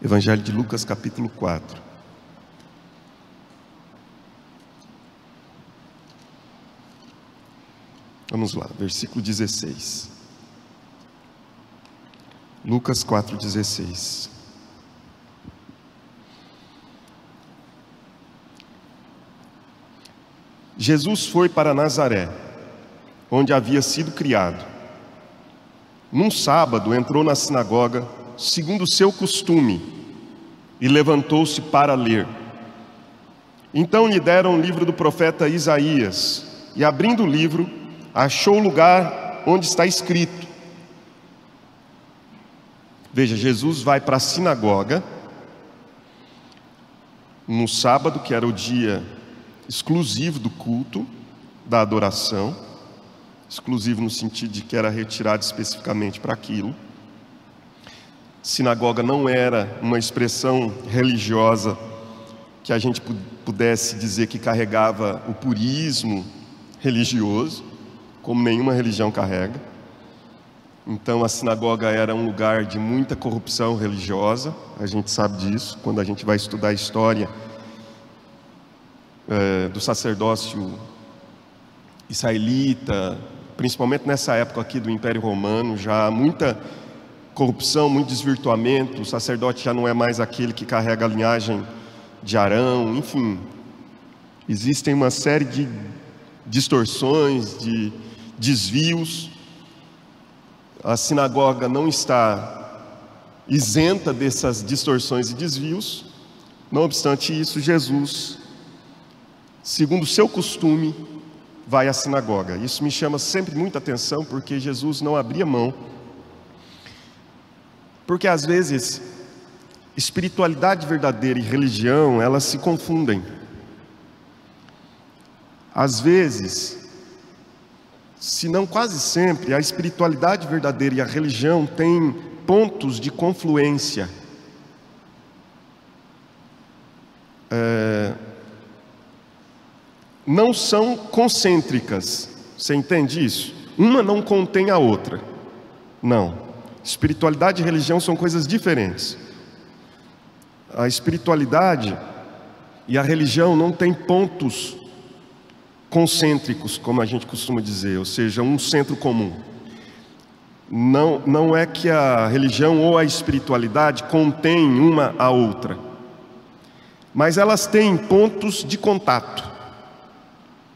Evangelho de Lucas, capítulo 4. Vamos lá, versículo 16. Lucas 4,16. Jesus foi para Nazaré, onde havia sido criado. Num sábado entrou na sinagoga, segundo o seu costume, e levantou-se para ler. Então lhe deram o livro do profeta Isaías, e abrindo o livro, achou o lugar onde está escrito. Veja, Jesus vai para a sinagoga, no sábado, que era o dia exclusivo do culto, da adoração, exclusivo no sentido de que era retirado especificamente para aquilo. Sinagoga não era uma expressão religiosa que a gente pudesse dizer que carregava o purismo religioso, como nenhuma religião carrega. Então a sinagoga era um lugar de muita corrupção religiosa, a gente sabe disso, quando a gente vai estudar a história do sacerdócio israelita, principalmente nessa época aqui do Império Romano, já há muita corrupção, muito desvirtuamento. O sacerdote já não é mais aquele que carrega a linhagem de Arão, enfim. Existem uma série de distorções, de desvios. A sinagoga não está isenta dessas distorções e desvios. Não obstante isso, Jesus, segundo o seu costume, vai à sinagoga. Isso me chama sempre muita atenção, porque Jesus não abria mão. Porque às vezes, espiritualidade verdadeira e religião, elas se confundem. Às vezes, se não quase sempre, a espiritualidade verdadeira e a religião têm pontos de confluência. Não são concêntricas. Você entende isso? Uma não contém a outra. Não. Espiritualidade e religião são coisas diferentes. A espiritualidade e a religião não têm pontos concêntricos, como a gente costuma dizer, ou seja, um centro comum. Não é que a religião ou a espiritualidade contém uma a outra, mas elas têm pontos de contato.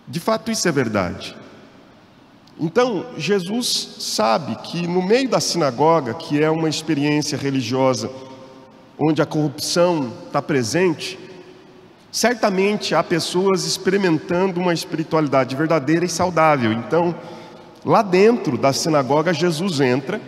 De fato, isso é verdade. Então, Jesus sabe que no meio da sinagoga, que é uma experiência religiosa onde a corrupção está presente, certamente há pessoas experimentando uma espiritualidade verdadeira e saudável. Então, lá dentro da sinagoga, Jesus entra,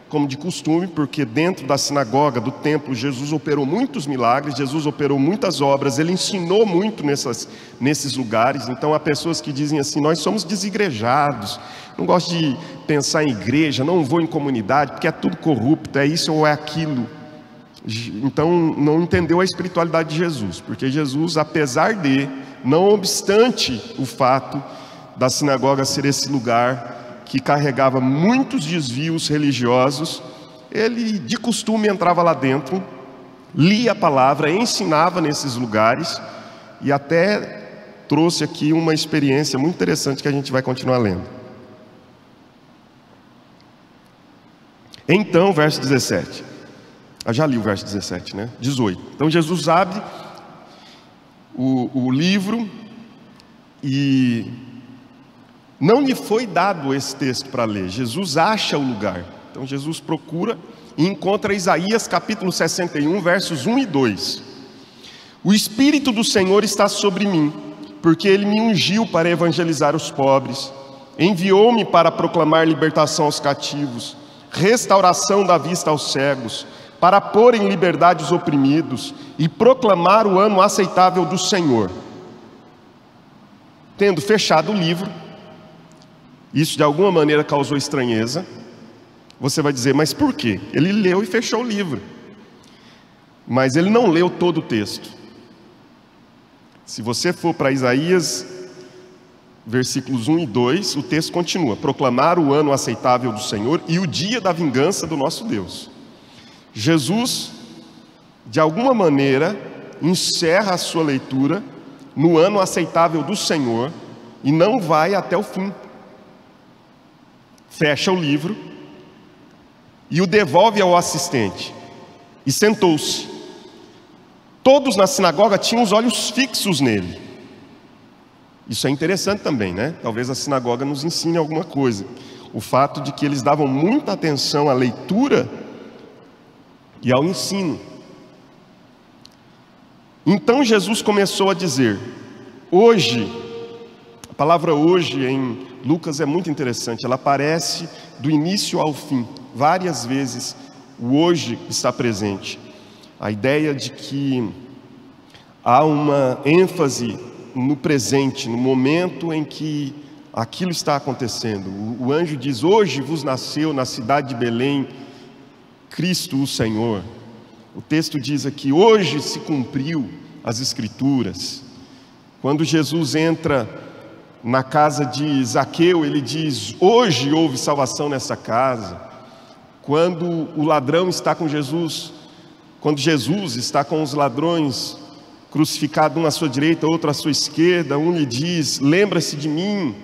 como de costume, porque dentro da sinagoga, do templo, Jesus operou muitos milagres, Jesus operou muitas obras, Ele ensinou muito nesses lugares. Então há pessoas que dizem assim: nós somos desigrejados, não gosto de pensar em igreja, não vou em comunidade, porque é tudo corrupto, é isso ou é aquilo. Então não entendeu a espiritualidade de Jesus, porque Jesus, apesar de, não obstante o fato da sinagoga ser esse lugar que carregava muitos desvios religiosos, ele de costume entrava lá dentro, lia a palavra, ensinava nesses lugares, e até trouxe aqui uma experiência muito interessante que a gente vai continuar lendo. Então, verso 17. Eu já li o verso 17, né? 18. Então Jesus abre o livro e não lhe foi dado esse texto para ler. Jesus acha o lugar. Então Jesus procura e encontra Isaías capítulo 61, versos 1 e 2. O Espírito do Senhor está sobre mim, porque Ele me ungiu para evangelizar os pobres. Enviou-me para proclamar libertação aos cativos, restauração da vista aos cegos, para pôr em liberdade os oprimidos e proclamar o ano aceitável do Senhor. Tendo fechado o livro, isso de alguma maneira causou estranheza. Você vai dizer: mas por quê? Ele leu e fechou o livro, mas ele não leu todo o texto. Se você for para Isaías, versículos 1 e 2, o texto continua: proclamar o ano aceitável do Senhor e o dia da vingança do nosso Deus. Jesus de alguma maneira, encerra a sua leitura no ano aceitável do Senhor e não vai até o fim. Fecha o livro e o devolve ao assistente e sentou-se. Todos na sinagoga tinham os olhos fixos nele. Isso é interessante também, né? Talvez a sinagoga nos ensine alguma coisa. O fato de que eles davam muita atenção à leitura e ao ensino. Então Jesus começou a dizer: hoje, a palavra hoje em Lucas é muito interessante, ela aparece do início ao fim, várias vezes o hoje está presente. A ideia de que há uma ênfase no presente, no momento em que aquilo está acontecendo. O anjo diz: hoje vos nasceu na cidade de Belém Cristo o Senhor. O texto diz aqui: hoje se cumpriu as Escrituras. Quando Jesus entra na casa de Zaqueu, ele diz: hoje houve salvação nessa casa. Quando o ladrão está com Jesus, quando Jesus está com os ladrões crucificado, um à sua direita, outro à sua esquerda, um lhe diz: lembra-se de mim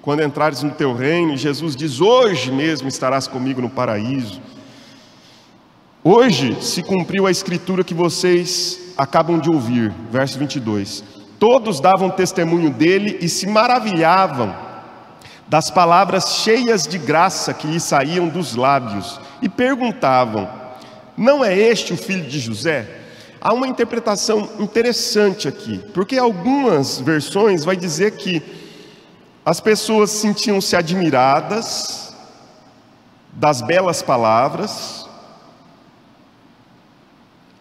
quando entrares no teu reino. E Jesus diz: hoje mesmo estarás comigo no paraíso. Hoje se cumpriu a escritura que vocês acabam de ouvir. Verso 22. Todos davam testemunho dele e se maravilhavam das palavras cheias de graça que lhe saíam dos lábios, e perguntavam: não é este o filho de José? Há uma interpretação interessante aqui, porque algumas versões vai dizer que as pessoas sentiam-se admiradas das belas palavras,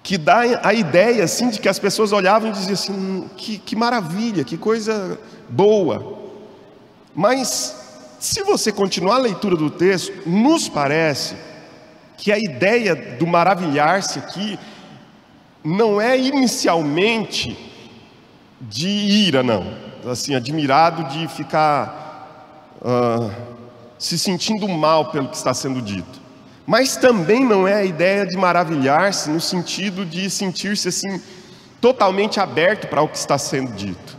que dá a ideia assim de que as pessoas olhavam e diziam assim: que maravilha, que coisa boa. Mas se você continuar a leitura do texto, nos parece que a ideia do maravilhar-se aqui não é inicialmente de ira, não, assim, admirado de ficar se sentindo mal pelo que está sendo dito. Mas também não é a ideia de maravilhar-se no sentido de sentir-se assim totalmente aberto para o que está sendo dito.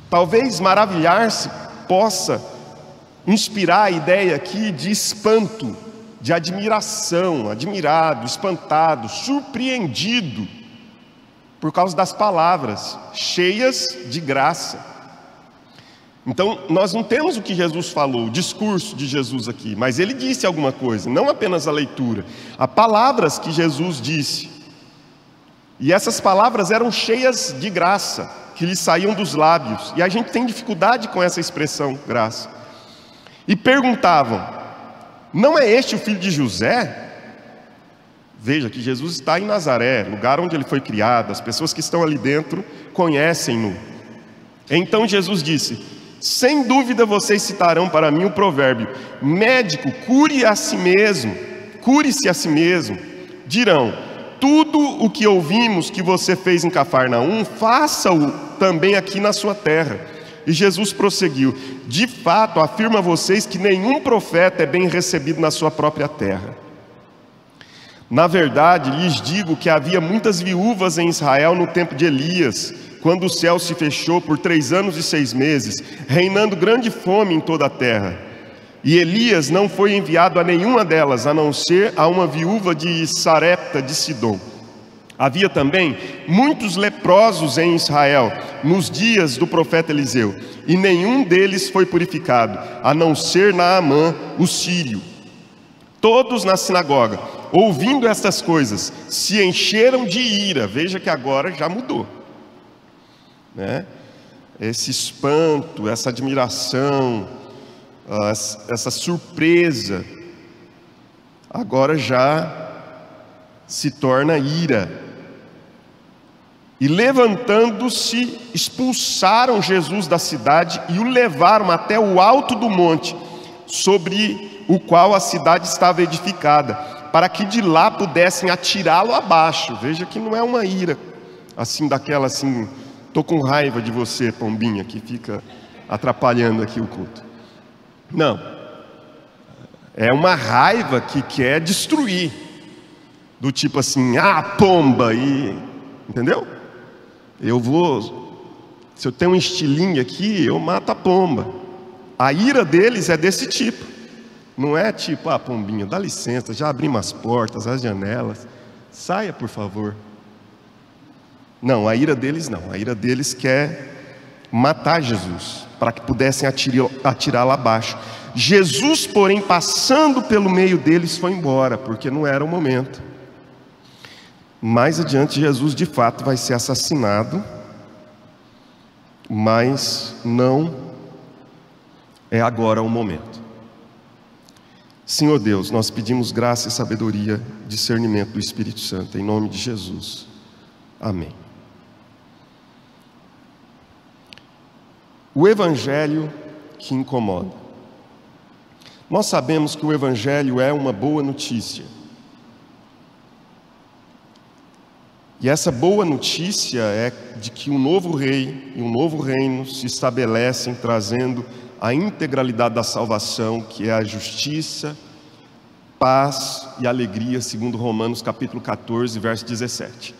Talvez maravilhar-se possa inspirar a ideia aqui de espanto, de admiração, admirado, espantado, surpreendido por causa das palavras cheias de graça. Então, nós não temos o que Jesus falou, o discurso de Jesus aqui, mas ele disse alguma coisa, não apenas a leitura, há palavras que Jesus disse. E essas palavras eram cheias de graça, que lhe saíam dos lábios. E a gente tem dificuldade com essa expressão, graça. E perguntavam: não é este o filho de José? Veja que Jesus está em Nazaré, lugar onde ele foi criado. As pessoas que estão ali dentro conhecem-no. Então Jesus disse: sem dúvida vocês citarão para mim o provérbio: médico, cure-se a si mesmo. Dirão: tudo o que ouvimos que você fez em Cafarnaum, faça-o também aqui na sua terra. E Jesus prosseguiu: de fato, afirmo a vocês que nenhum profeta é bem recebido na sua própria terra. Na verdade, lhes digo que havia muitas viúvas em Israel no tempo de Elias, quando o céu se fechou por 3 anos e 6 meses, reinando grande fome em toda a terra. E Elias não foi enviado a nenhuma delas, a não ser a uma viúva de Sarepta de Sidom. Havia também muitos leprosos em Israel, nos dias do profeta Eliseu, e nenhum deles foi purificado, a não ser Naamã, o sírio. Todos na sinagoga, ouvindo estas coisas, se encheram de ira. Veja que agora já mudou, né? Esse espanto, essa admiração, essa surpresa, agora já se torna ira. E levantando-se, expulsaram Jesus da cidade e o levaram até o alto do monte, sobre o qual a cidade estava edificada, para que de lá pudessem atirá-lo abaixo. Veja que não é uma ira assim daquela assim: estou com raiva de você, pombinha, que fica atrapalhando aqui o culto. Não, é uma raiva que quer destruir, do tipo assim, ah, pomba, e entendeu? Se eu tenho um estilingue aqui, eu mato a pomba. A ira deles é desse tipo. Não é tipo, ah, pombinha, dá licença, já abrimos as portas, as janelas, saia por favor. Não, a ira deles não. A ira deles quer matar Jesus, para que pudessem atirá-lo abaixo. Jesus, porém, passando pelo meio deles, foi embora, porque não era o momento. Mais adiante, Jesus de fato vai ser assassinado, mas não é agora o momento. Senhor Deus, nós pedimos graça e sabedoria, discernimento do Espírito Santo, em nome de Jesus. Amém. O Evangelho que incomoda. Nós sabemos que o Evangelho é uma boa notícia. E essa boa notícia é de que um novo rei e um novo reino se estabelecem, trazendo a integralidade da salvação, que é a justiça, paz e alegria, segundo Romanos capítulo 14, verso 17.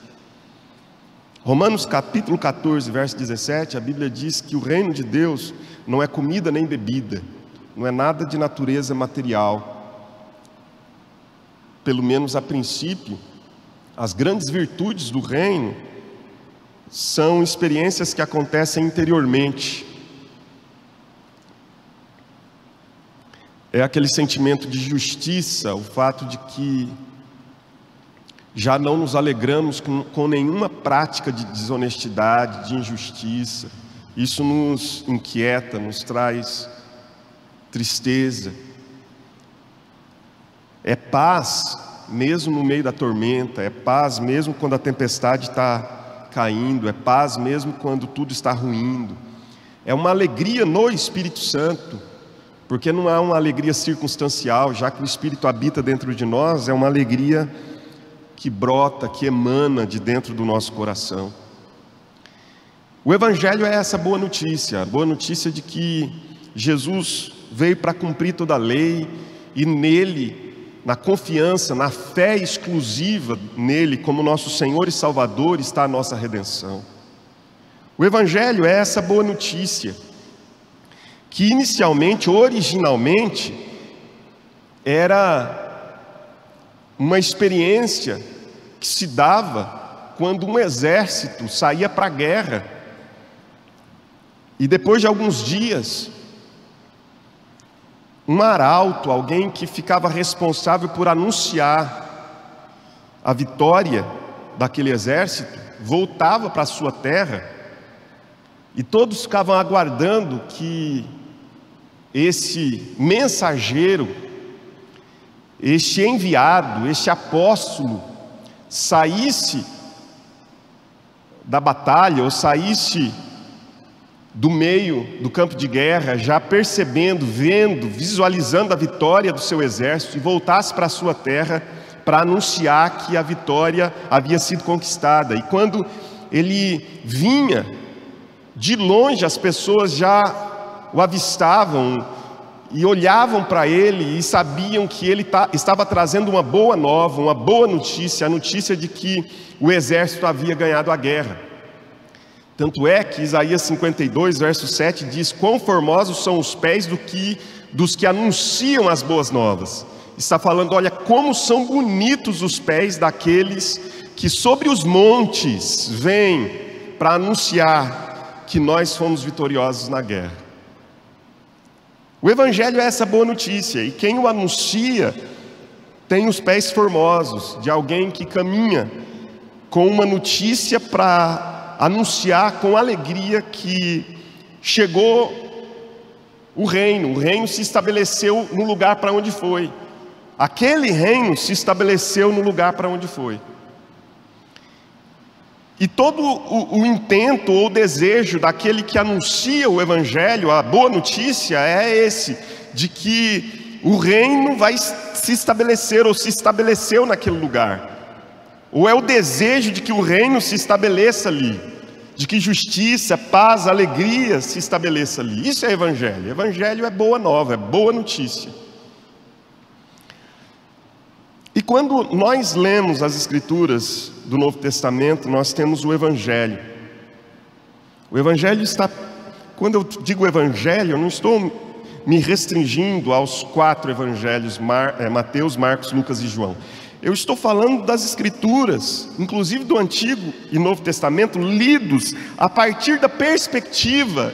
Romanos capítulo 14, verso 17, a Bíblia diz que o reino de Deus não é comida nem bebida, não é nada de natureza material. Pelo menos a princípio, as grandes virtudes do reino são experiências que acontecem interiormente. É aquele sentimento de justiça, o fato de que já não nos alegramos com nenhuma prática de desonestidade, de injustiça. Isso nos inquieta, nos traz tristeza. É paz mesmo no meio da tormenta, é paz mesmo quando a tempestade está caindo, é paz mesmo quando tudo está ruindo. É uma alegria no Espírito Santo, porque não é uma alegria circunstancial, já que o Espírito habita dentro de nós, é uma alegria que brota, que emana de dentro do nosso coração. O Evangelho é essa boa notícia, a boa notícia de que Jesus veio para cumprir toda a lei, e nele, na confiança, na fé exclusiva nele, como nosso Senhor e Salvador, está a nossa redenção. O Evangelho é essa boa notícia, que inicialmente, originalmente, era uma experiência que se dava quando um exército saía para a guerra, e depois de alguns dias, um arauto, alguém que ficava responsável por anunciar a vitória daquele exército, voltava para a sua terra, e todos ficavam aguardando que esse mensageiro, este enviado, este apóstolo, saísse da batalha, ou saísse do meio do campo de guerra, já percebendo, vendo, visualizando a vitória do seu exército, e voltasse para a sua terra para anunciar que a vitória havia sido conquistada. E quando ele vinha, de longe as pessoas já o avistavam e olhavam para ele e sabiam que ele estava trazendo uma boa nova, uma boa notícia, a notícia de que o exército havia ganhado a guerra. Tanto é que Isaías 52, verso 7 diz: quão formosos são os pés dos que anunciam as boas novas. Está falando, olha, como são bonitos os pés daqueles que sobre os montes vêm para anunciar que nós fomos vitoriosos na guerra. O Evangelho é essa boa notícia, e quem o anuncia tem os pés formosos, de alguém que caminha com uma notícia para anunciar com alegria que chegou o reino se estabeleceu no lugar para onde foi. Aquele reino se estabeleceu no lugar para onde foi. E todo o intento ou desejo daquele que anuncia o Evangelho, a boa notícia, é esse, de que o reino vai se estabelecer, ou se estabeleceu naquele lugar. Ou é o desejo de que o reino se estabeleça ali, de que justiça, paz, alegria se estabeleça ali. Isso é Evangelho. Evangelho é boa nova, é boa notícia. E quando nós lemos as Escrituras do Novo Testamento, nós temos o Evangelho. O Evangelho está... Quando eu digo Evangelho, eu não estou me restringindo aos 4 Evangelhos, Mateus, Marcos, Lucas e João. Eu estou falando das Escrituras, inclusive do Antigo e Novo Testamento, lidos a partir da perspectiva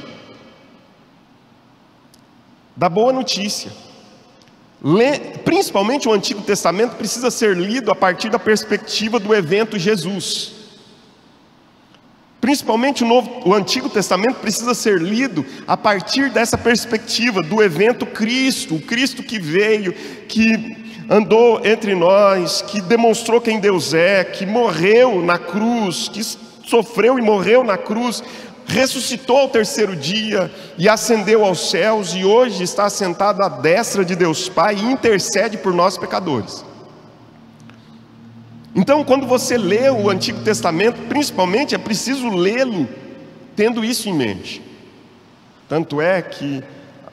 da boa notícia. Principalmente o Antigo Testamento precisa ser lido a partir da perspectiva do evento Jesus. Principalmente o Antigo Testamento precisa ser lido a partir dessa perspectiva do evento Cristo, o Cristo que veio, que andou entre nós, que demonstrou quem Deus é, que morreu na cruz, que sofreu e morreu na cruz, ressuscitou ao 3º dia e ascendeu aos céus, e hoje está assentado à destra de Deus Pai e intercede por nós pecadores. Então, quando você lê o Antigo Testamento, principalmente, é preciso lê-lo tendo isso em mente. Tanto é que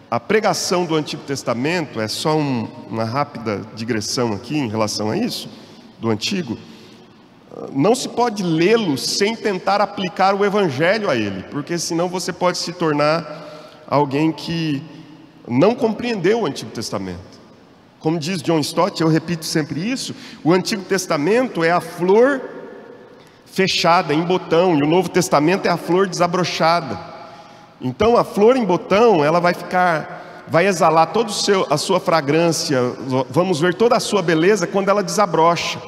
a pregação do Antigo Testamento, é só uma rápida digressão aqui em relação a isso, do Antigo, não se pode lê-lo sem tentar aplicar o Evangelho a ele, porque senão você pode se tornar alguém que não compreendeu o Antigo Testamento. Como diz John Stott, eu repito sempre isso, o Antigo Testamento é a flor fechada, em botão, e o Novo Testamento é a flor desabrochada. Então a flor em botão, ela vai exalar toda a sua fragrância, vamos ver toda a sua beleza quando ela desabrocha.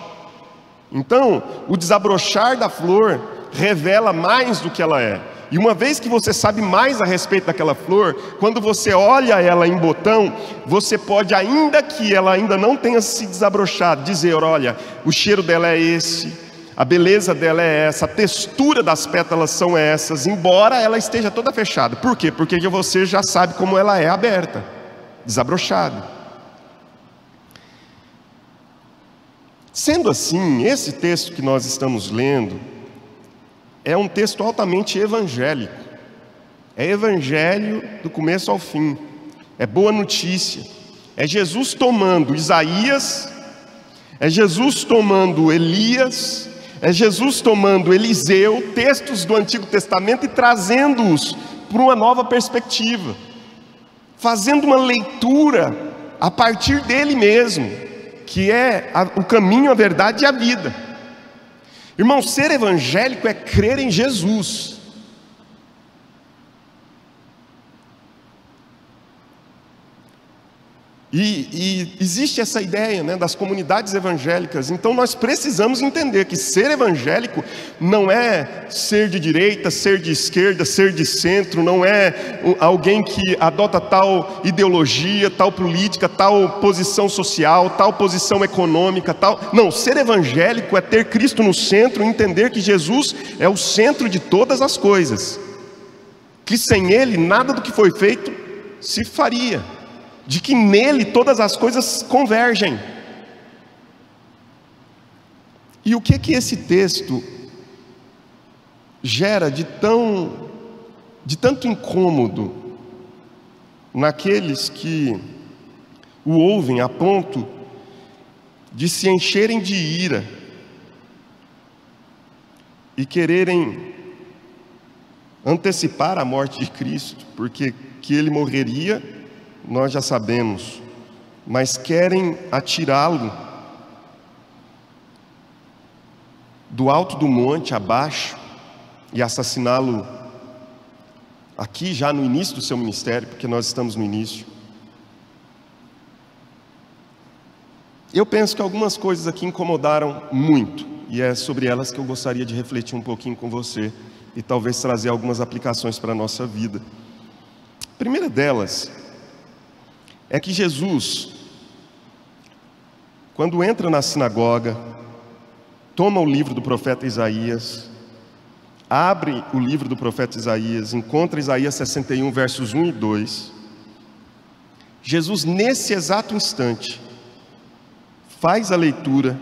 Então, o desabrochar da flor revela mais do que ela é. E uma vez que você sabe mais a respeito daquela flor, quando você olha ela em botão, você pode, ainda que ela ainda não tenha se desabrochado, dizer: olha, o cheiro dela é esse, a beleza dela é essa, a textura das pétalas são essas, embora ela esteja toda fechada. Por quê? Porque você já sabe como ela é aberta, desabrochada. Sendo assim, esse texto que nós estamos lendo é um texto altamente evangélico. É evangelho do começo ao fim. É boa notícia. É Jesus tomando Isaías, é Jesus tomando Elias, é Jesus tomando Eliseu, textos do Antigo Testamento, e trazendo-os para uma nova perspectiva, fazendo uma leitura a partir dele mesmo, que é o caminho, a verdade e a vida. Irmão, ser evangélico é crer em Jesus. E existe essa ideia, né, das comunidades evangélicas. Então nós precisamos entender que ser evangélico não é ser de direita, ser de esquerda, ser de centro, não é alguém que adota tal ideologia, tal política, tal posição social, tal posição econômica, tal. Não, ser evangélico é ter Cristo no centro e entender que Jesus é o centro de todas as coisas, que sem Ele nada do que foi feito se faria, de que nele todas as coisas convergem. E o que esse texto gera de tanto incômodo naqueles que o ouvem, a ponto de se encherem de ira e quererem antecipar a morte de Cristo, porque que Ele morreria nós já sabemos, mas querem atirá-lo do alto do monte abaixo e assassiná-lo aqui já no início do seu ministério, porque nós estamos no início. Eu penso que algumas coisas aqui incomodaram muito, e é sobre elas que eu gostaria de refletir um pouquinho com você e talvez trazer algumas aplicações para a nossa vida. A primeira delas é que Jesus, quando entra na sinagoga, toma o livro do profeta Isaías, abre o livro do profeta Isaías, encontra Isaías 61, versos 1 e 2. Jesus, nesse exato instante, faz a leitura,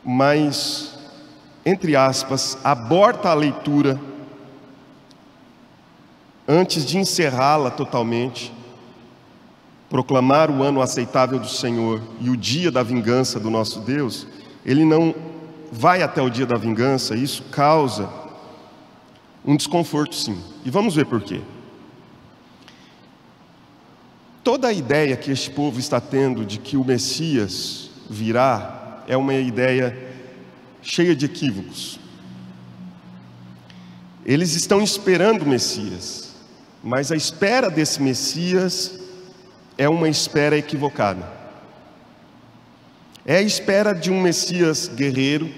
mas, entre aspas, aborta a leitura antes de encerrá-la totalmente, proclamar o ano aceitável do Senhor e o dia da vingança do nosso Deus, ele não vai até o dia da vingança, e isso causa um desconforto, sim. E vamos ver por quê. Toda a ideia que este povo está tendo de que o Messias virá é uma ideia cheia de equívocos. Eles estão esperando o Messias, mas a espera desse Messias é uma espera equivocada. É a espera de um Messias guerreiro,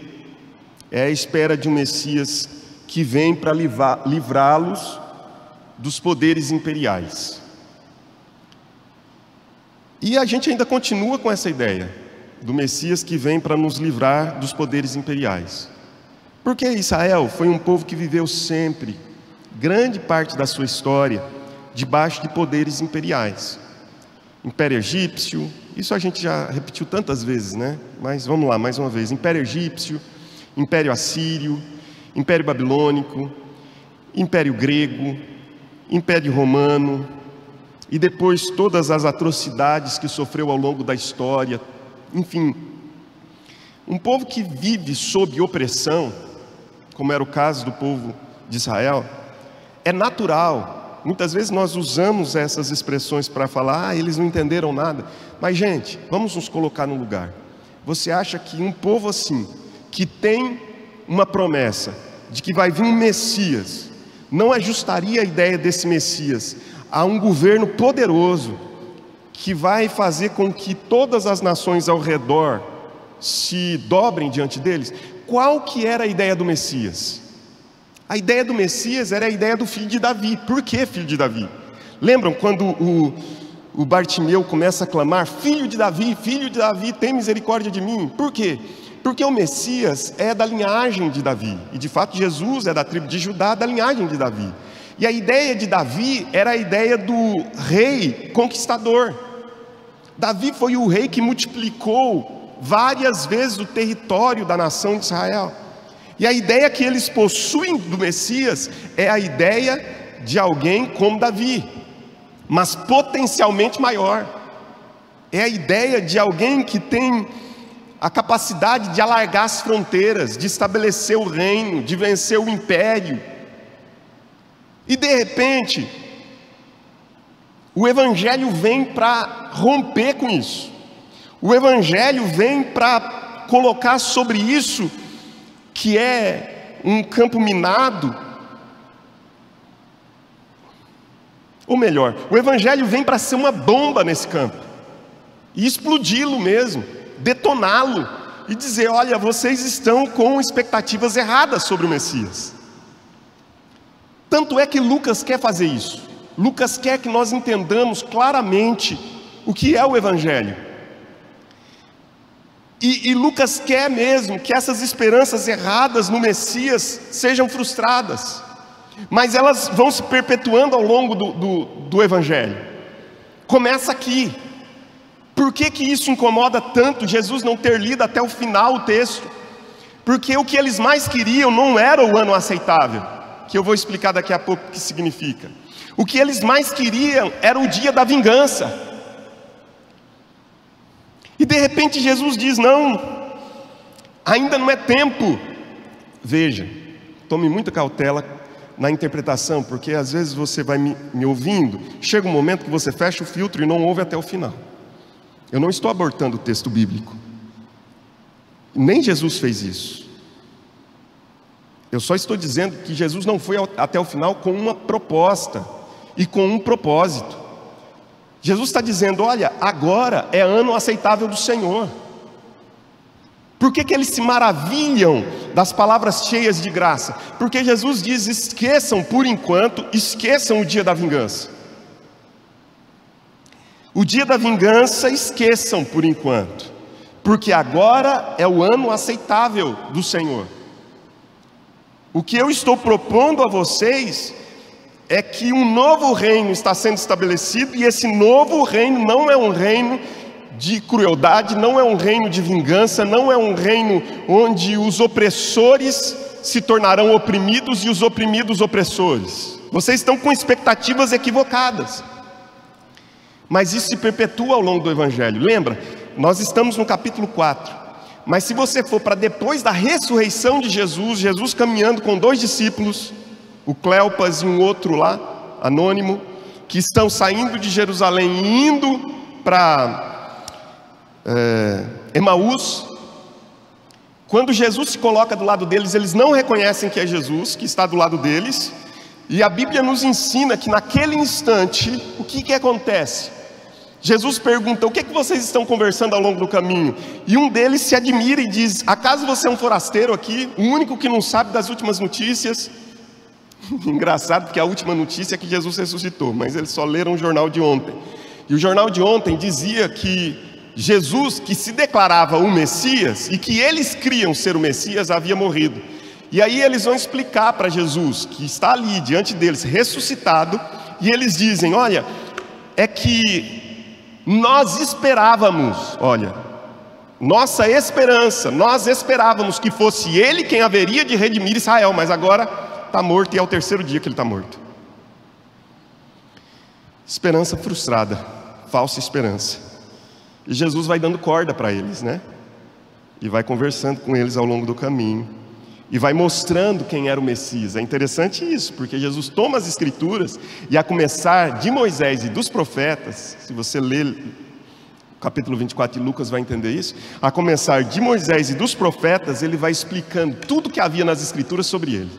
é a espera de um Messias que vem para livrá-los dos poderes imperiais. E a gente ainda continua com essa ideia do Messias que vem para nos livrar dos poderes imperiais. Porque Israel foi um povo que viveu sempre, grande parte da sua história, debaixo de poderes imperiais. Império Egípcio, isso a gente já repetiu tantas vezes, né? Mas vamos lá, mais uma vez. Império Egípcio, Império Assírio, Império Babilônico, Império Grego, Império Romano, e depois todas as atrocidades que sofreu ao longo da história. Enfim, um povo que vive sob opressão, como era o caso do povo de Israel, é natural. Muitas vezes nós usamos essas expressões para falar, eles não entenderam nada. Mas, gente, vamos nos colocar no lugar. Você acha que um povo assim, que tem uma promessa de que vai vir um Messias, não ajustaria a ideia desse Messias a um governo poderoso, que vai fazer com que todas as nações ao redor se dobrem diante deles? Qual que era a ideia do Messias? A ideia do Messias era a ideia do filho de Davi. Por que filho de Davi? Lembram quando o Bartimeu começa a clamar: filho de Davi, tem misericórdia de mim? Por quê? Porque o Messias é da linhagem de Davi, e de fato Jesus é da tribo de Judá, da linhagem de Davi. E a ideia de Davi era a ideia do rei conquistador. Davi foi o rei que multiplicou várias vezes o território da nação de Israel. E a ideia que eles possuem do Messias é a ideia de alguém como Davi, mas potencialmente maior. É a ideia de alguém que tem a capacidade de alargar as fronteiras, de estabelecer o reino, de vencer o império. E de repente, o Evangelho vem para romper com isso. O Evangelho vem para colocar sobre isso, que é um campo minado, ou melhor, o Evangelho vem para ser uma bomba nesse campo, e explodi-lo mesmo, detoná-lo, e dizer: olha, vocês estão com expectativas erradas sobre o Messias. Tanto é que Lucas quer fazer isso. Lucas quer que nós entendamos claramente o que é o Evangelho. E Lucas quer mesmo que essas esperanças erradas no Messias sejam frustradas. Mas elas vão se perpetuando ao longo do Evangelho. Começa aqui. Por que isso incomoda tanto Jesus não ter lido até o final o texto? Porque o que eles mais queriam não era o ano aceitável, que eu vou explicar daqui a pouco o que significa. O que eles mais queriam era o dia da vingança. E de repente Jesus diz: não, ainda não é tempo. Veja, tome muita cautela na interpretação, porque às vezes você vai me ouvindo, chega um momento que você fecha o filtro e não ouve até o final. Eu não estou abortando o texto bíblico, nem Jesus fez isso. Eu só estou dizendo que Jesus não foi até o final com uma proposta e com um propósito. Jesus está dizendo: olha, agora é ano aceitável do Senhor. Por que eles se maravilham das palavras cheias de graça? Porque Jesus diz: esqueçam por enquanto, esqueçam o dia da vingança. O dia da vingança esqueçam por enquanto, porque agora é o ano aceitável do Senhor. O que eu estou propondo a vocês é que um novo reino está sendo estabelecido, e esse novo reino não é um reino de crueldade, não é um reino de vingança, não é um reino onde os opressores se tornarão oprimidos e os oprimidos opressores. Vocês estão com expectativas equivocadas. Mas isso se perpetua ao longo do Evangelho. Lembra? Nós estamos no capítulo 4. Mas se você for para depois da ressurreição de Jesus, Jesus caminhando com 2 discípulos, o Cleopas e um outro lá, anônimo, que estão saindo de Jerusalém e indo para Emaús. Quando Jesus se coloca do lado deles, eles não reconhecem que é Jesus que está do lado deles. E a Bíblia nos ensina que naquele instante, o que acontece? Jesus pergunta: o que vocês estão conversando ao longo do caminho? E um deles se admira e diz: acaso você é um forasteiro aqui, o único que não sabe das últimas notícias? Engraçado, porque a última notícia é que Jesus ressuscitou, mas eles só leram o jornal de ontem. E o jornal de ontem dizia que Jesus, que se declarava o Messias, e que eles criam ser o Messias, havia morrido. E aí eles vão explicar para Jesus, que está ali diante deles, ressuscitado, e eles dizem: olha, é que nós esperávamos, olha, nossa esperança, nós esperávamos que fosse Ele quem haveria de redimir Israel, mas agora está morto e é o 3º dia que Ele está morto. Esperança frustrada, falsa esperança. E Jesus vai dando corda para eles, né? E vai conversando com eles ao longo do caminho. E vai mostrando quem era o Messias. É interessante isso, porque Jesus toma as Escrituras e, a começar de Moisés e dos profetas, se você ler o capítulo 24 de Lucas vai entender isso, a começar de Moisés e dos profetas, ele vai explicando tudo que havia nas Escrituras sobre ele.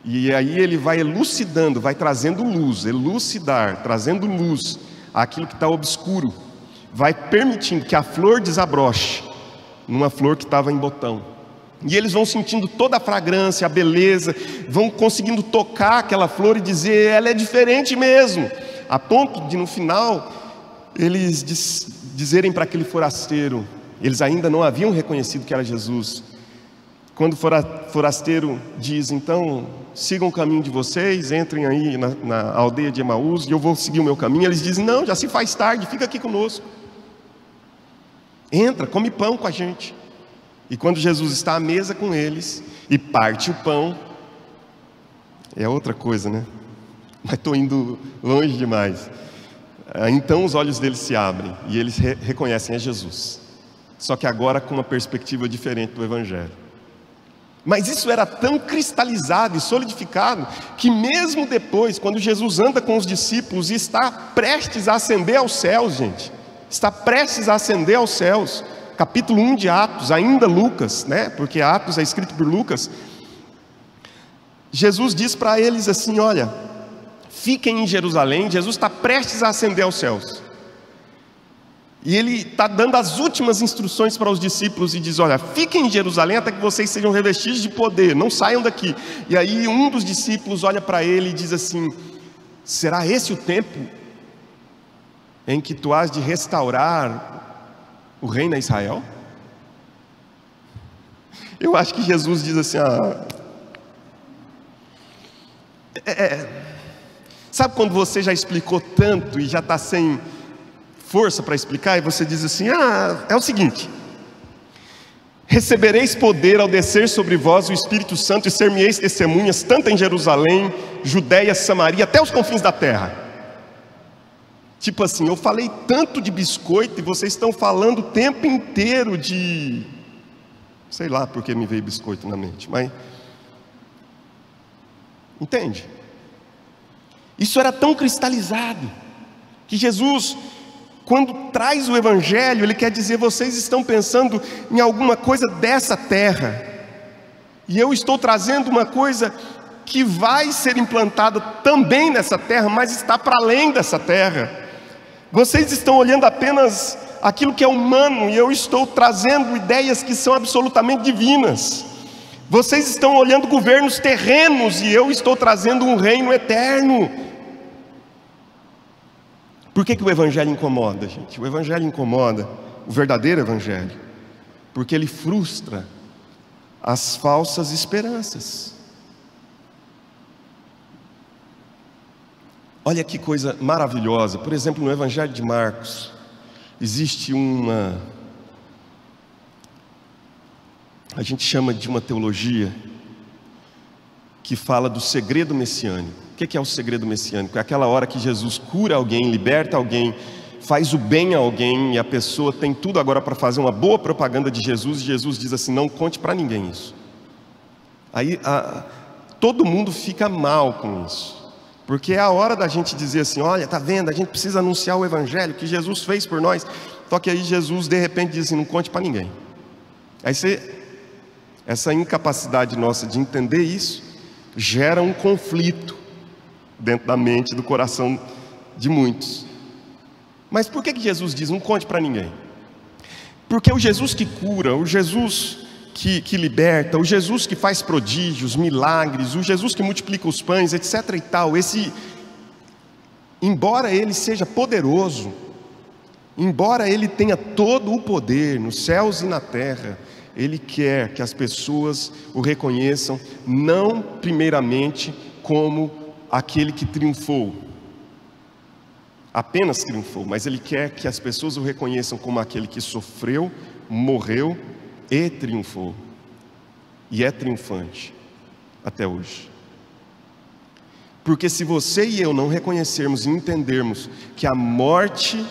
E aí ele vai elucidando, vai trazendo luz, elucidar, trazendo luz àquilo que está obscuro, vai permitindo que a flor desabroche numa flor que estava em botão. E eles vão sentindo toda a fragrância, a beleza, vão conseguindo tocar aquela flor e dizer: ela é diferente mesmo, a ponto de no final eles dizerem para aquele forasteiro, eles ainda não haviam reconhecido que era Jesus. Quando o forasteiro diz: então sigam o caminho de vocês, entrem aí na aldeia de Emaús e eu vou seguir o meu caminho. Eles dizem: não, já se faz tarde, fica aqui conosco, entra, come pão com a gente. E quando Jesus está à mesa com eles e parte o pão, é outra coisa, né? Mas estou indo longe demais. Então os olhos deles se abrem e eles reconhecem a Jesus, só que agora com uma perspectiva diferente do Evangelho. Mas isso era tão cristalizado e solidificado que mesmo depois, quando Jesus anda com os discípulos e está prestes a ascender aos céus, gente, está prestes a ascender aos céus, capítulo 1 de Atos, ainda Lucas, né? Porque Atos é escrito por Lucas. Jesus diz para eles assim: olha, fiquem em Jerusalém. Jesus está prestes a ascender aos céus. E ele está dando as últimas instruções para os discípulos e diz: olha, fiquem em Jerusalém até que vocês sejam revestidos de poder, não saiam daqui. E aí um dos discípulos olha para ele e diz assim: será esse o tempo em que tu has de restaurar o reino a Israel? Eu acho que Jesus diz assim: sabe quando você já explicou tanto e já está sem força para explicar, e você diz assim: é o seguinte, recebereis poder ao descer sobre vós o Espírito Santo, e ser-me-eis testemunhas, tanto em Jerusalém, Judeia, Samaria, até os confins da terra. Tipo assim, eu falei tanto de biscoito e vocês estão falando o tempo inteiro de... sei lá porque me veio biscoito na mente, mas... entende? Isso era tão cristalizado que Jesus, quando traz o Evangelho, Ele quer dizer: vocês estão pensando em alguma coisa dessa terra, e eu estou trazendo uma coisa que vai ser implantada também nessa terra, mas está para além dessa terra. Vocês estão olhando apenas aquilo que é humano, e eu estou trazendo ideias que são absolutamente divinas. Vocês estão olhando governos terrenos, e eu estou trazendo um reino eterno. Por que o Evangelho incomoda, gente? O Evangelho incomoda, o verdadeiro Evangelho, porque ele frustra as falsas esperanças. Olha que coisa maravilhosa. Por exemplo, no Evangelho de Marcos, existe a gente chama de uma teologia que fala do segredo messiânico. O que é o segredo messiânico? É aquela hora que Jesus cura alguém, liberta alguém, faz o bem a alguém, e a pessoa tem tudo agora para fazer uma boa propaganda de Jesus, e Jesus diz assim: não conte para ninguém isso. Aí todo mundo fica mal com isso, porque é a hora da gente dizer assim: olha, tá vendo, a gente precisa anunciar o evangelho que Jesus fez por nós. Só que aí Jesus de repente diz assim: não conte para ninguém. Aí essa incapacidade nossa de entender isso gera um conflito dentro da mente, do coração de muitos. Mas por que Jesus diz: não conte para ninguém? Porque o Jesus que cura, o Jesus que liberta, o Jesus que faz prodígios, milagres, o Jesus que multiplica os pães, etc e tal, embora ele seja poderoso, embora ele tenha todo o poder nos céus e na terra, ele quer que as pessoas o reconheçam, não primeiramente como aquele que triunfou, apenas triunfou, mas ele quer que as pessoas o reconheçam como aquele que sofreu, morreu e triunfou, e é triunfante até hoje. Porque se você e eu não reconhecermos e entendermos que a morte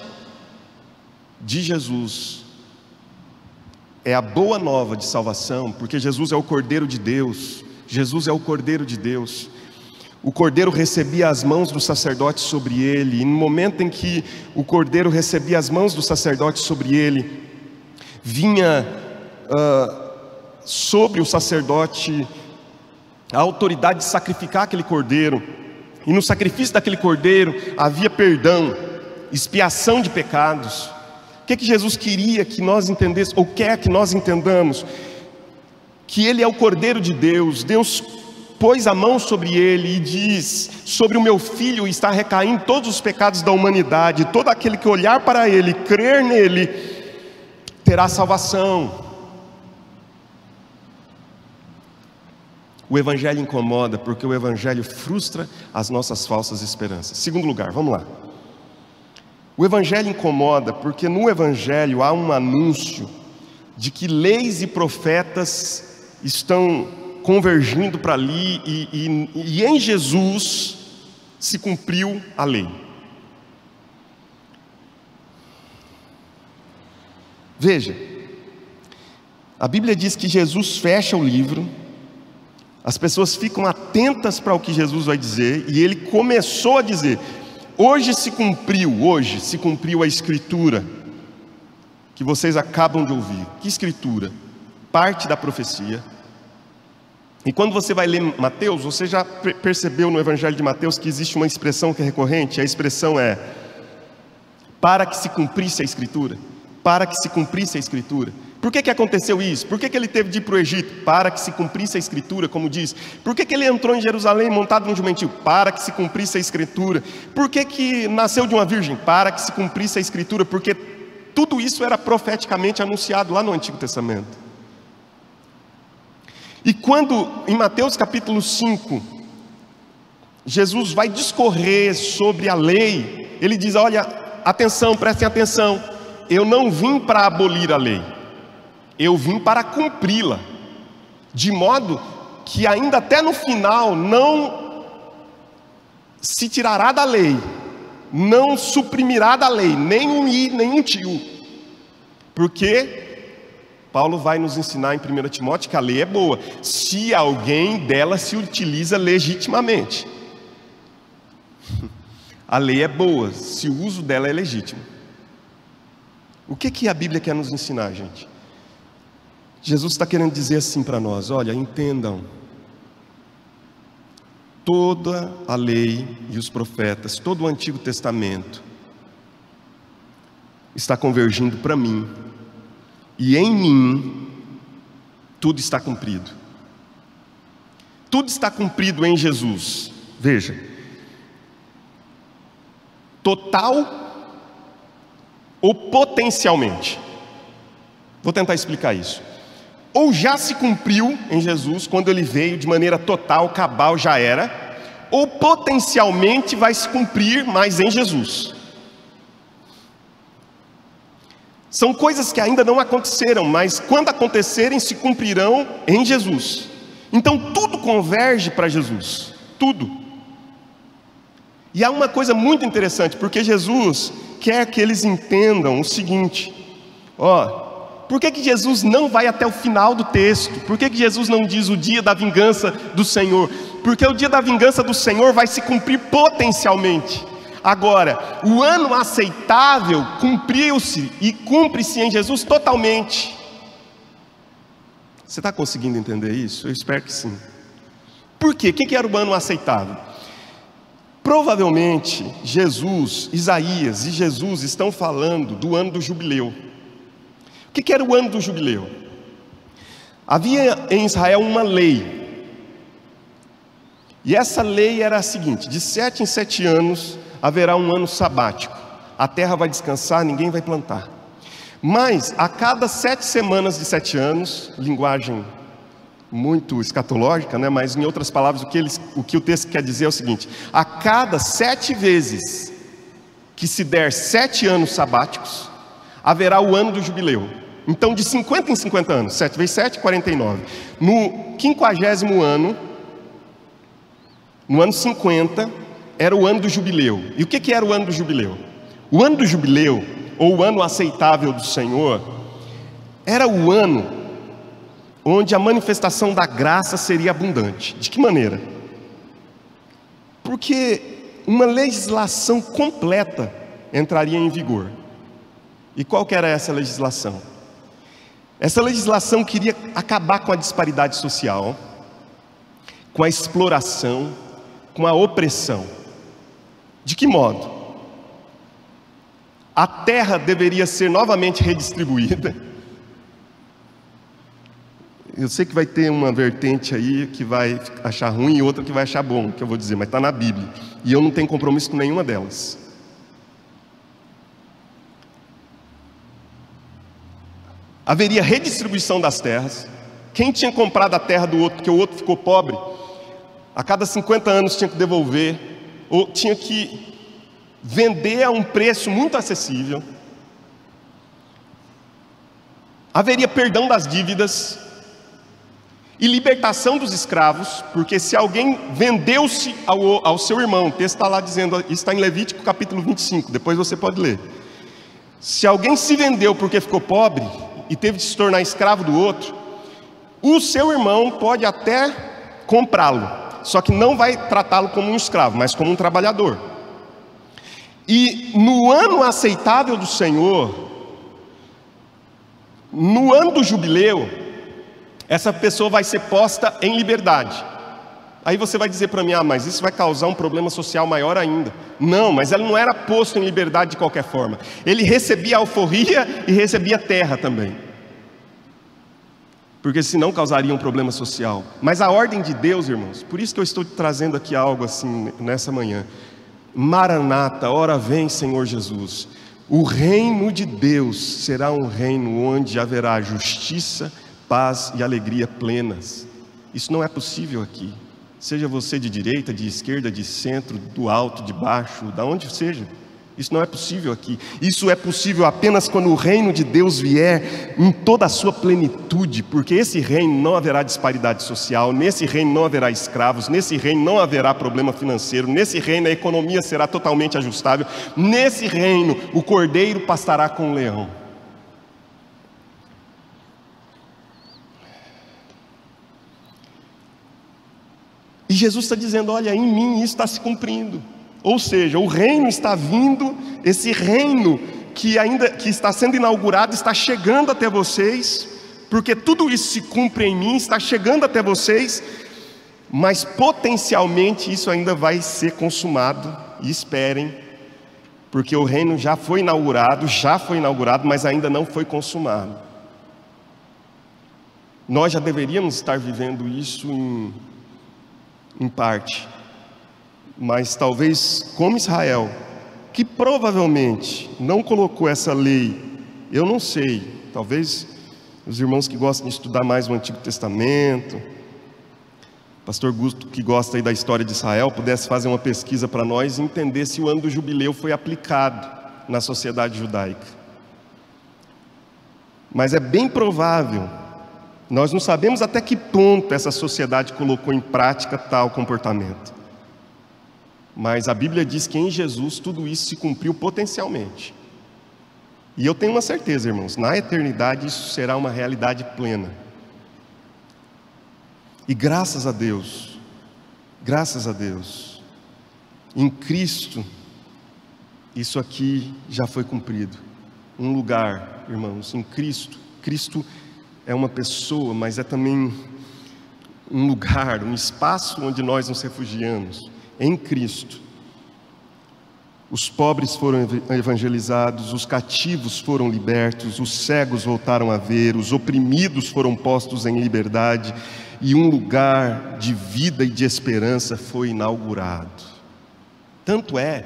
de Jesus é a boa nova de salvação, porque Jesus é o Cordeiro de Deus, Jesus é o Cordeiro de Deus. O Cordeiro recebia as mãos do sacerdote sobre ele, e no momento em que o Cordeiro recebia as mãos do sacerdote sobre ele, vinha sobre o sacerdote a autoridade de sacrificar aquele Cordeiro, e no sacrifício daquele Cordeiro havia perdão, expiação de pecados. O que Jesus queria que nós entendêssemos, ou quer que nós entendamos? Que Ele é o Cordeiro de Deus. Deus pôs a mão sobre Ele e diz: sobre o meu Filho está recaindo todos os pecados da humanidade. Todo aquele que olhar para Ele, crer nele, terá salvação. O Evangelho incomoda porque o Evangelho frustra as nossas falsas esperanças. Segundo lugar, vamos lá. O Evangelho incomoda porque no Evangelho há um anúncio de que leis e profetas estão convergindo para ali, e em Jesus se cumpriu a lei. Veja, a Bíblia diz que Jesus fecha o livro, as pessoas ficam atentas para o que Jesus vai dizer, e ele começou a dizer: hoje se cumpriu a escritura que vocês acabam de ouvir. Que escritura? Parte da profecia. E quando você vai ler Mateus, você já percebeu no Evangelho de Mateus que existe uma expressão que é recorrente? A expressão é: para que se cumprisse a escritura. Para que se cumprisse a escritura. Por que aconteceu isso? Por que ele teve de ir para o Egito? Para que se cumprisse a escritura, como diz. Por que ele entrou em Jerusalém montado num jumentil? Para que se cumprisse a escritura. Por que nasceu de uma virgem? Para que se cumprisse a escritura. Porque tudo isso era profeticamente anunciado lá no Antigo Testamento. E quando em Mateus capítulo 5 Jesus vai discorrer sobre a lei, ele diz: olha, atenção, prestem atenção, eu não vim para abolir a lei, eu vim para cumpri-la, de modo que ainda até no final não se tirará da lei, não suprimirá da lei, nem um i, nem um tio. Porque Paulo vai nos ensinar em 1 Timóteo que a lei é boa, se alguém dela se utiliza legitimamente. A lei é boa, se o uso dela é legítimo. O que a Bíblia quer nos ensinar, gente? Jesus está querendo dizer assim para nós: olha, entendam, toda a lei e os profetas, todo o Antigo Testamento está convergindo para mim, e em mim tudo está cumprido. Tudo está cumprido em Jesus. Veja, total ou potencialmente. Vou tentar explicar isso. Ou já se cumpriu em Jesus, quando ele veio de maneira total, cabal, já era, ou potencialmente vai se cumprir, mas em Jesus. São coisas que ainda não aconteceram, mas quando acontecerem se cumprirão em Jesus. Então tudo converge para Jesus, tudo. E há uma coisa muito interessante, porque Jesus quer que eles entendam o seguinte: por que Jesus não vai até o final do texto? Por que Jesus não diz o dia da vingança do Senhor? Porque o dia da vingança do Senhor vai se cumprir potencialmente. Agora, o ano aceitável cumpriu-se e cumpre-se em Jesus totalmente. Você está conseguindo entender isso? Eu espero que sim. Por quê? O que era o ano aceitável? Provavelmente Jesus, Isaías e Jesus estão falando do ano do jubileu. O que era o ano do jubileu? Havia em Israel uma lei, e essa lei era a seguinte: de 7 em 7 anos haverá um ano sabático, a terra vai descansar, ninguém vai plantar. Mas a cada 7 semanas de 7 anos, linguagem muito escatológica, né? Mas em outras palavras, o que o texto quer dizer é o seguinte: a cada 7 vezes que se der 7 anos sabáticos, haverá o ano do jubileu. Então, de 50 em 50 anos, 7 vezes 7, 49. No 50º ano, no ano 50, era o ano do jubileu. E o que era o ano do jubileu? O ano do jubileu, ou o ano aceitável do Senhor, era o ano onde a manifestação da graça seria abundante. De que maneira? Porque uma legislação completa entraria em vigor. E qual que era essa legislação? Essa legislação queria acabar com a disparidade social, com a exploração, com a opressão. De que modo? A terra deveria ser novamente redistribuída. Eu sei que vai ter uma vertente aí que vai achar ruim e outra que vai achar bom, que eu vou dizer, mas está na Bíblia. E eu não tenho compromisso com nenhuma delas. Haveria redistribuição das terras. Quem tinha comprado a terra do outro, porque o outro ficou pobre, a cada 50 anos tinha que devolver, ou tinha que vender a um preço muito acessível. Haveria perdão das dívidas e libertação dos escravos, porque se alguém vendeu-se ao seu irmão, o texto está lá dizendo, isso está em Levítico capítulo 25, depois você pode ler. Se alguém se vendeu porque ficou pobre e teve de se tornar escravo do outro, o seu irmão pode até comprá-lo, só que não vai tratá-lo como um escravo, mas como um trabalhador. E no ano aceitável do Senhor, no ano do jubileu, essa pessoa vai ser posta em liberdade. Aí você vai dizer para mim: mas isso vai causar um problema social maior ainda. Não, mas ele não era posto em liberdade de qualquer forma. Ele recebia alforria e recebia terra também, porque senão causaria um problema social. Mas a ordem de Deus, irmãos, por isso que eu estou trazendo aqui algo assim nessa manhã. Maranata, ora vem, Senhor Jesus. O reino de Deus será um reino onde haverá justiça, paz e alegria plenas. Isso não é possível aqui. Seja você de direita, de esquerda, de centro, do alto, de baixo, da onde seja. Isso não é possível aqui. Isso é possível apenas quando o reino de Deus vier em toda a sua plenitude, porque esse reino não haverá disparidade social, nesse reino não haverá escravos, nesse reino não haverá problema financeiro, nesse reino a economia será totalmente ajustável, nesse reino o cordeiro pastará com o leão. E Jesus está dizendo: olha, em mim isso está se cumprindo. Ou seja, o reino está vindo, esse reino que está sendo inaugurado está chegando até vocês, porque tudo isso se cumpre em mim, está chegando até vocês, mas potencialmente isso ainda vai ser consumado. E esperem, porque o reino já foi inaugurado, mas ainda não foi consumado. Nós já deveríamos estar vivendo isso em parte, mas talvez como Israel, que provavelmente não colocou essa lei, eu não sei, talvez os irmãos que gostam de estudar mais o Antigo Testamento, pastor Gusto, que gosta aí da história de Israel, pudesse fazer uma pesquisa para nós e entender se o ano do jubileu foi aplicado na sociedade judaica. Mas é bem provável. Nós não sabemos até que ponto essa sociedade colocou em prática tal comportamento. Mas a Bíblia diz que em Jesus tudo isso se cumpriu potencialmente. E eu tenho uma certeza, irmãos, na eternidade isso será uma realidade plena. E graças a Deus, em Cristo, isso aqui já foi cumprido. Um lugar, irmãos, em Cristo. Cristo é uma pessoa, mas é também um lugar, um espaço onde nós nos refugiamos. Em Cristo. Os pobres foram evangelizados, os cativos foram libertos, os cegos voltaram a ver, os oprimidos foram postos em liberdade, e um lugar de vida e de esperança foi inaugurado. Tanto é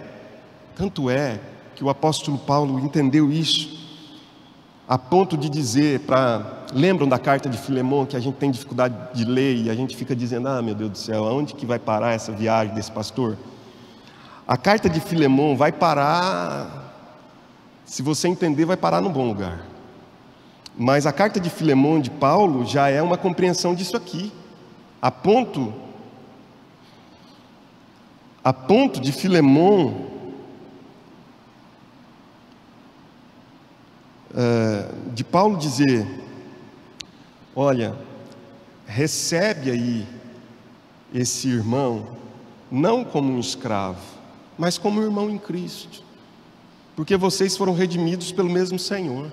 que o apóstolo Paulo entendeu isso, a ponto de dizer lembram da carta de Filemon, que a gente tem dificuldade de ler, e a gente fica dizendo, meu Deus do céu, aonde que vai parar essa viagem desse pastor? A carta de Filemon vai parar, se você entender, vai parar num bom lugar. Mas a carta de Filemon de Paulo já é uma compreensão disso aqui, a ponto de Filemon de Paulo dizer, olha, recebe aí esse irmão não como um escravo, mas como um irmão em Cristo, porque vocês foram redimidos pelo mesmo Senhor,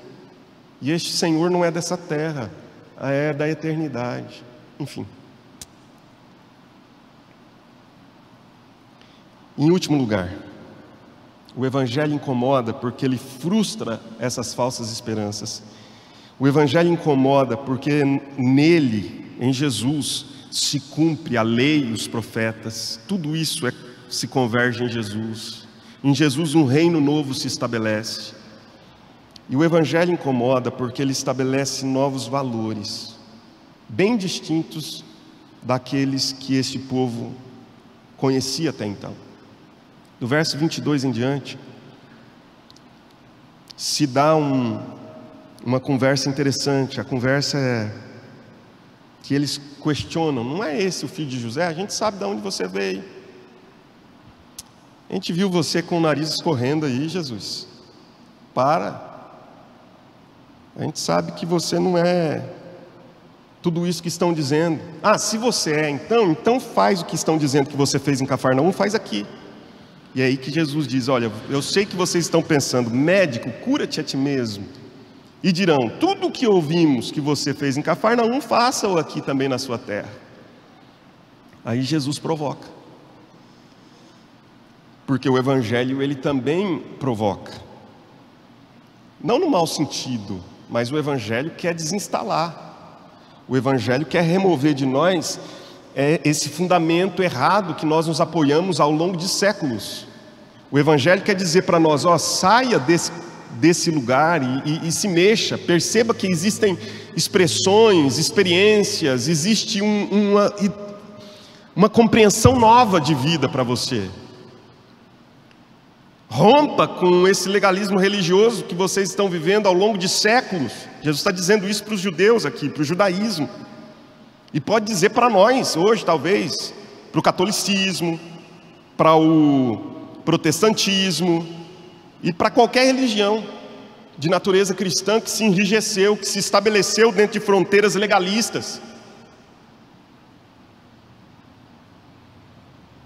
e este Senhor não é dessa terra, é da eternidade. Enfim, em último lugar, o Evangelho incomoda porque ele frustra essas falsas esperanças. O Evangelho incomoda porque nele, em Jesus, se cumpre a lei e os profetas. Tudo isso se converge em Jesus. Em Jesus um reino novo se estabelece. E o Evangelho incomoda porque ele estabelece novos valores, bem distintos daqueles que este povo conhecia até então. Do verso 22 em diante, se dá uma conversa interessante. A conversa é que eles questionam, não é esse o filho de José? A gente sabe de onde você veio. A gente viu você com o nariz escorrendo aí, Jesus. Para. A gente sabe que você não é tudo isso que estão dizendo. Se você é, então faz o que estão dizendo que você fez em Cafarnaum, faz aqui. E é aí que Jesus diz, olha, eu sei que vocês estão pensando, médico, cura-te a ti mesmo. E dirão, tudo o que ouvimos que você fez em Cafarnaum, faça-o aqui também na sua terra. Aí Jesus provoca. Porque o Evangelho, ele também provoca. Não no mau sentido, mas o Evangelho quer desinstalar. O Evangelho quer remover de nós esse fundamento errado que nós nos apoiamos ao longo de séculos. O Evangelho quer dizer para nós, saia desse lugar e se mexa, perceba que existem expressões, experiências, existe uma compreensão nova de vida para você. Rompa com esse legalismo religioso que vocês estão vivendo ao longo de séculos. Jesus está dizendo isso para os judeus aqui, para o judaísmo. E pode dizer para nós hoje, talvez, para o catolicismo, para o protestantismo e para qualquer religião de natureza cristã que se enrijeceu, que se estabeleceu dentro de fronteiras legalistas.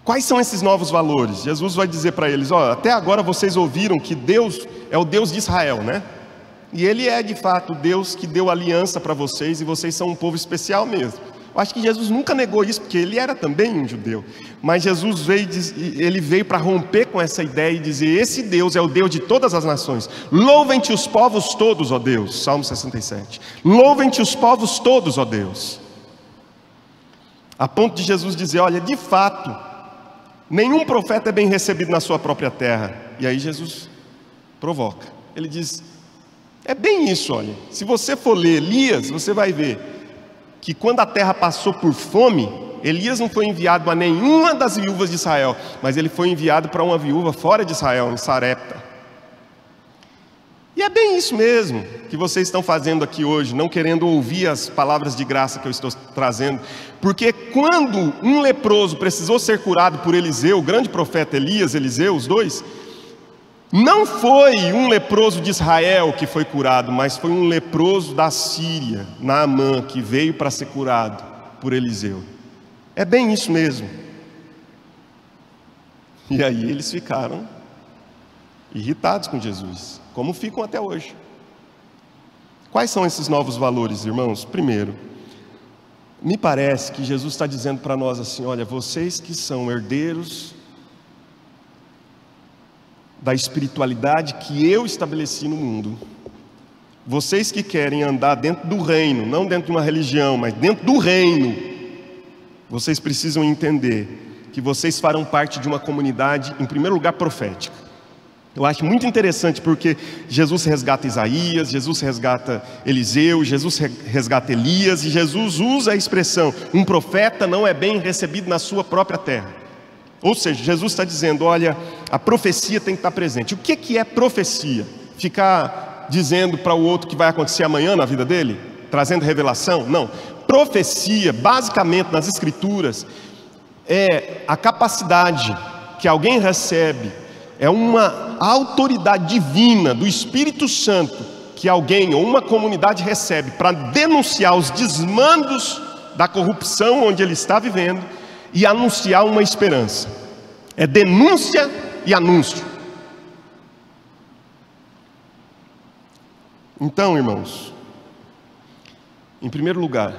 Quais são esses novos valores? Jesus vai dizer para eles, até agora vocês ouviram que Deus é o Deus de Israel, né? E Ele é de fato o Deus que deu aliança para vocês, e vocês são um povo especial mesmo. Eu acho que Jesus nunca negou isso, porque Ele era também um judeu. Mas Jesus veio para romper com essa ideia e dizer, esse Deus é o Deus de todas as nações. Louvem-te os povos todos, ó Deus. Salmo 67. Louvem-te os povos todos, ó Deus. A ponto de Jesus dizer, olha, de fato, nenhum profeta é bem recebido na sua própria terra. E aí Jesus provoca. Ele diz, é bem isso, olha. Se você for ler Elias, você vai ver que quando a terra passou por fome, Elias não foi enviado a nenhuma das viúvas de Israel, mas ele foi enviado para uma viúva fora de Israel, em Sarepta. E é bem isso mesmo que vocês estão fazendo aqui hoje, não querendo ouvir as palavras de graça que eu estou trazendo. Porque quando um leproso precisou ser curado por Eliseu, o grande profeta Elias, Eliseu, os dois, não foi um leproso de Israel que foi curado, mas foi um leproso da Síria, Naamã, que veio para ser curado por Eliseu. É bem isso mesmo. E aí eles ficaram irritados com Jesus, como ficam até hoje. Quais são esses novos valores, irmãos? Primeiro, me parece que Jesus está dizendo para nós assim: olha, vocês que são herdeiros da espiritualidade que eu estabeleci no mundo, vocês que querem andar dentro do reino, não dentro de uma religião, mas dentro do reino, vocês precisam entender que vocês farão parte de uma comunidade, em primeiro lugar, profética. Eu acho muito interessante porque Jesus resgata Isaías, Jesus resgata Eliseu, Jesus resgata Elias, e Jesus usa a expressão: um profeta não é bem recebido na sua própria terra. Ou seja, Jesus está dizendo: olha, a profecia tem que estar presente. O que é profecia? Ficar dizendo para o outro que vai acontecer amanhã na vida dele? Trazendo revelação? Não. Profecia, basicamente nas Escrituras, é a capacidade que alguém recebe, é uma autoridade divina do Espírito Santo que alguém ou uma comunidade recebe para denunciar os desmandos da corrupção onde ele está vivendo e anunciar uma esperança. É denúncia e anúncio. Então, irmãos, em primeiro lugar,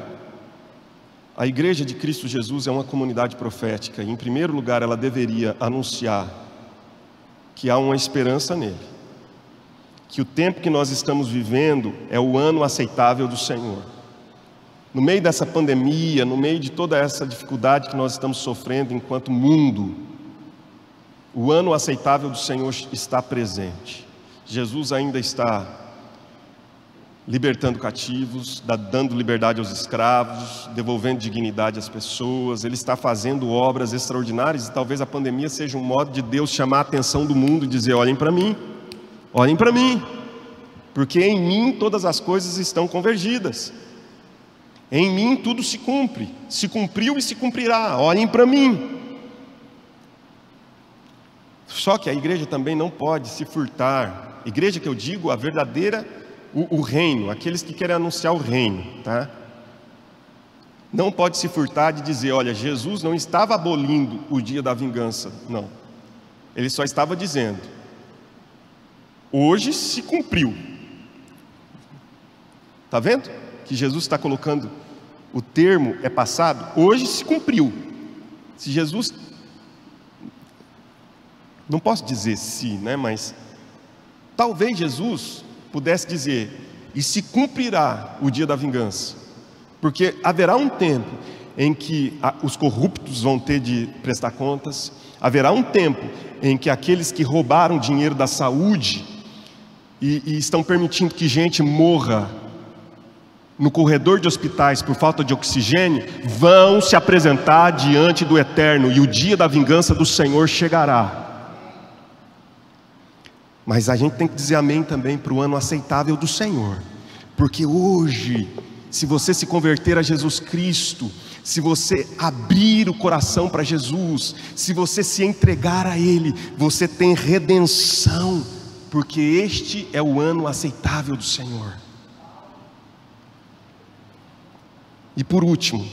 a Igreja de Cristo Jesus é uma comunidade profética. E, em primeiro lugar, ela deveria anunciar que há uma esperança nele, que o tempo que nós estamos vivendo é o ano aceitável do Senhor. No meio dessa pandemia, no meio de toda essa dificuldade que nós estamos sofrendo enquanto mundo, o ano aceitável do Senhor está presente. Jesus ainda está libertando cativos, dando liberdade aos escravos, devolvendo dignidade às pessoas. Ele está fazendo obras extraordinárias, e talvez a pandemia seja um modo de Deus chamar a atenção do mundo e dizer: olhem para mim, porque em mim todas as coisas estão convergidas. Em mim tudo se cumpre, se cumpriu e se cumprirá, olhem para mim. Só que a igreja também não pode se furtar. Igreja que eu digo, a verdadeira, o reino, aqueles que querem anunciar o reino, tá? Não pode se furtar de dizer: olha, Jesus não estava abolindo o dia da vingança, não. Ele só estava dizendo: hoje se cumpriu. Está vendo? Que Jesus está colocando o termo é passado, hoje se cumpriu. Se Jesus, não posso dizer se, né, mas talvez Jesus pudesse dizer: e se cumprirá o dia da vingança, porque haverá um tempo em que os corruptos vão ter de prestar contas, haverá um tempo em que aqueles que roubaram dinheiro da saúde e estão permitindo que gente morra no corredor de hospitais por falta de oxigênio, vão se apresentar diante do Eterno, e o dia da vingança do Senhor chegará. Mas a gente tem que dizer amém também para o ano aceitável do Senhor, porque hoje, se você se converter a Jesus Cristo, se você abrir o coração para Jesus, se você se entregar a Ele, você tem redenção, porque este é o ano aceitável do Senhor. E por último,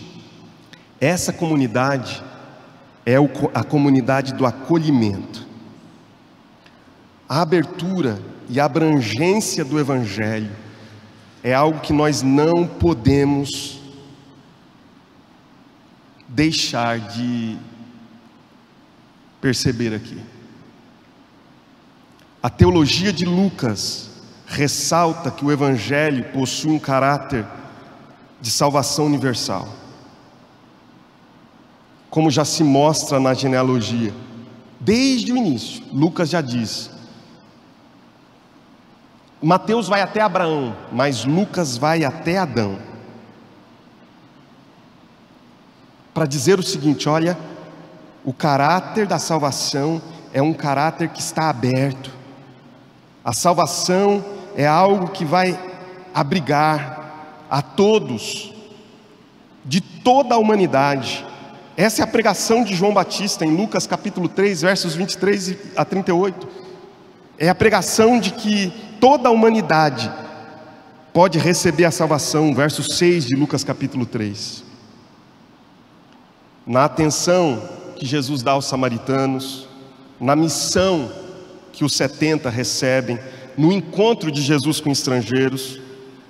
essa comunidade é a comunidade do acolhimento. A abertura e a abrangência do Evangelho é algo que nós não podemos deixar de perceber aqui. A teologia de Lucas ressalta que o Evangelho possui um caráter de salvação universal, como já se mostra na genealogia. Desde o início, Lucas já diz: Mateus vai até Abraão, mas Lucas vai até Adão, para dizer o seguinte: olha, o caráter da salvação é um caráter que está aberto. A salvação é algo que vai abrigar a todos, de toda a humanidade. Essa é a pregação de João Batista em Lucas capítulo 3, versos 23 a 38. É a pregação de que toda a humanidade pode receber a salvação, verso 6 de Lucas capítulo 3. Na atenção que Jesus dá aos samaritanos, na missão que os 70 recebem, no encontro de Jesus com estrangeiros,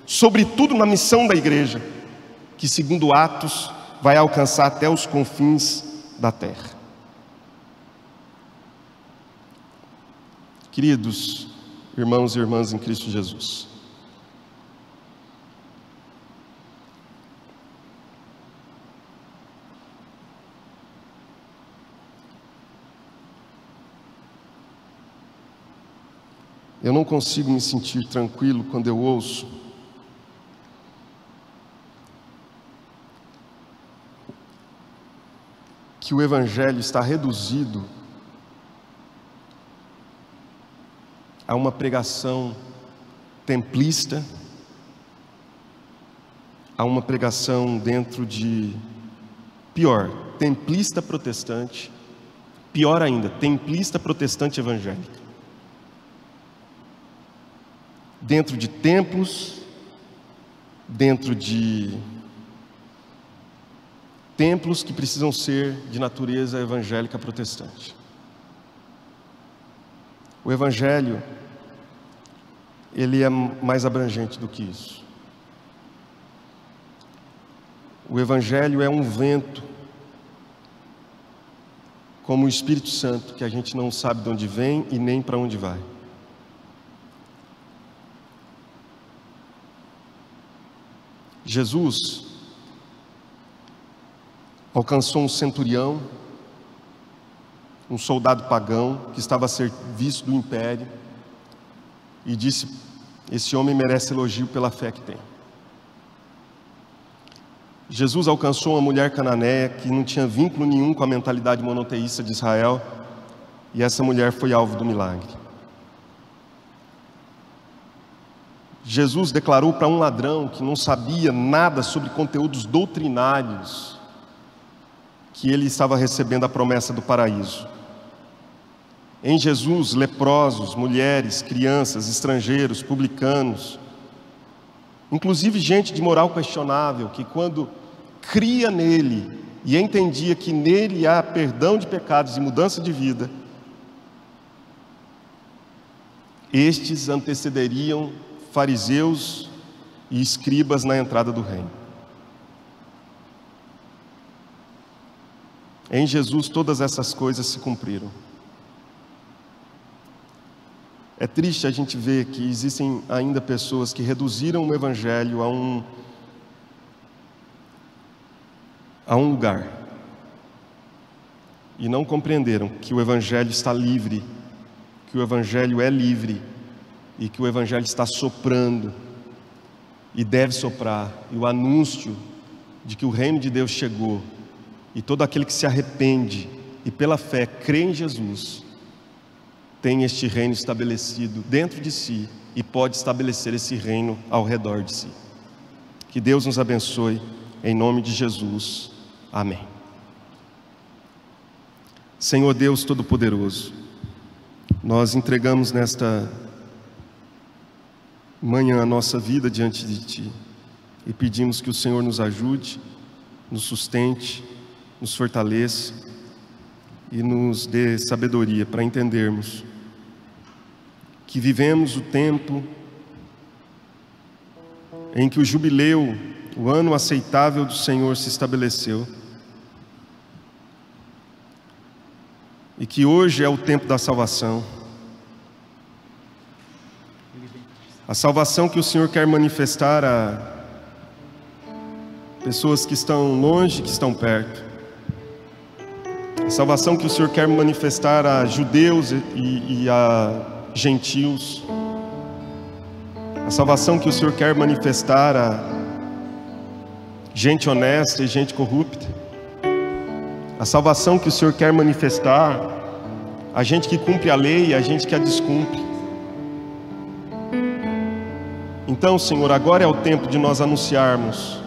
sobretudo na missão da igreja, que segundo Atos vai alcançar até os confins da terra. Queridos irmãos e irmãs em Cristo Jesus, eu não consigo me sentir tranquilo quando eu ouço que o Evangelho está reduzido a uma pregação templista, a uma pregação dentro de, pior, templista protestante, pior ainda, templista protestante evangélica. Dentro de templos, dentro de templos que precisam ser de natureza evangélica protestante. O Evangelho, ele é mais abrangente do que isso. O Evangelho é um vento, como o Espírito Santo, que a gente não sabe de onde vem e nem para onde vai. Jesus alcançou um centurião, um soldado pagão que estava a serviço do império, e disse: esse homem merece elogio pela fé que tem. Jesus alcançou uma mulher cananeia que não tinha vínculo nenhum com a mentalidade monoteísta de Israel, e essa mulher foi alvo do milagre. Jesus declarou para um ladrão que não sabia nada sobre conteúdos doutrinários que ele estava recebendo a promessa do paraíso. Em Jesus, leprosos, mulheres, crianças, estrangeiros, publicanos, inclusive gente de moral questionável, que quando cria nele e entendia que nele há perdão de pecados e mudança de vida, estes antecederiam fariseus e escribas na entrada do reino. Em Jesus todas essas coisas se cumpriram. É triste a gente ver que existem ainda pessoas que reduziram o Evangelho a um lugar e não compreenderam que o Evangelho está livre, que o Evangelho é livre e que o Evangelho está soprando e deve soprar, e o anúncio de que o reino de Deus chegou, e todo aquele que se arrepende e pela fé crê em Jesus tem este reino estabelecido dentro de si e pode estabelecer esse reino ao redor de si. Que Deus nos abençoe, em nome de Jesus. Amém. Senhor Deus Todo-Poderoso, nós entregamos nesta manhã a nossa vida diante de Ti e pedimos que o Senhor nos ajude, nos sustente, nos fortaleça e nos dê sabedoria para entendermos que vivemos o tempo em que o jubileu, o ano aceitável do Senhor se estabeleceu, e que hoje é o tempo da salvação, a salvação que o Senhor quer manifestar a pessoas que estão longe, que estão perto, a salvação que o Senhor quer manifestar a judeus e a gentios, a salvação que o Senhor quer manifestar a gente honesta e gente corrupta, a salvação que o Senhor quer manifestar a gente que cumpre a lei e a gente que a descumpre. Então, Senhor, agora é o tempo de nós anunciarmos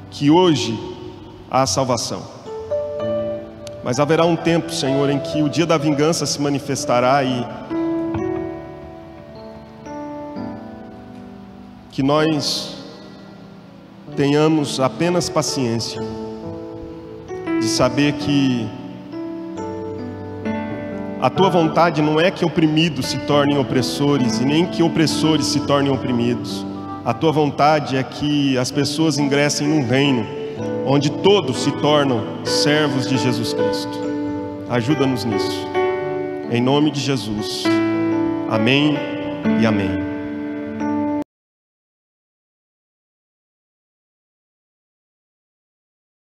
que hoje há salvação. Mas haverá um tempo, Senhor, em que o dia da vingança se manifestará e que nós tenhamos apenas paciência de saber que a Tua vontade não é que oprimidos se tornem opressores e nem que opressores se tornem oprimidos. A Tua vontade é que as pessoas ingressem num reino onde todos se tornam servos de Jesus Cristo. Ajuda-nos nisso. Em nome de Jesus. Amém e amém.